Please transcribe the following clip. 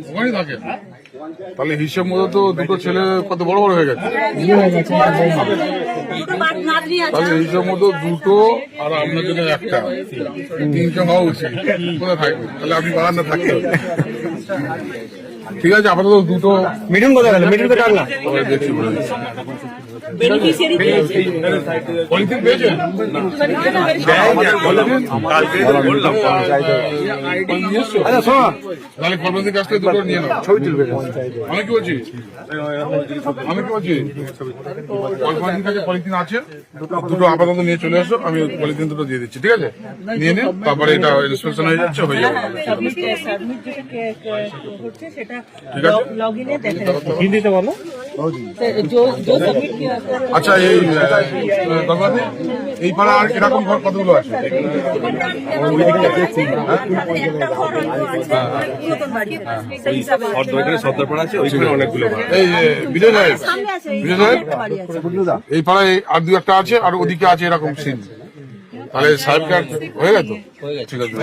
ওখানেই থাকে। তাহলে হিসেব মতো তো দুটো ছেলে কত বড় বড় হয়ে গেছে। তাহলে হিসেব মতো দুটো আর আপনার জন্য একটা, তিনটে হওয়া উচিত। কোথায় থাকবে? তাহলে আপনি বাগান থাকেন। ঠিক আছে, আপাতত দুটো। মিঠুন কোথায় গেল? মিঠুনকে ডাক না। দেখছি বলে দিচ্ছি। পলিথিন পেয়েছেন? তাহলে কর্মচারীর কাছ থেকে দুটো নিয়ে নাও, ছবি তুলবে। আমি কি বলছি কর্মচারীর কাছে পলিথিন আছে, দুটো আপাতত নিয়ে চলে আসো। আমি পলিথিন দুটো দিয়ে দিচ্ছি, ঠিক আছে? নিয়ে নিন, তারপরে এটা ইন্সপেকশন হয়ে যাচ্ছে, হয়ে যাবে। হিন্দিতে বলো। আচ্ছা, এই পাড়া আর কিরকম ঘর কতগুলো আছে? এই বিজয় সাহেব, এই পাড়ায় আর দু একটা আছে, আর ওদিকে আছে এরকম সিন। তাহলে সাহেব হয়ে গেল? ঠিক আছে।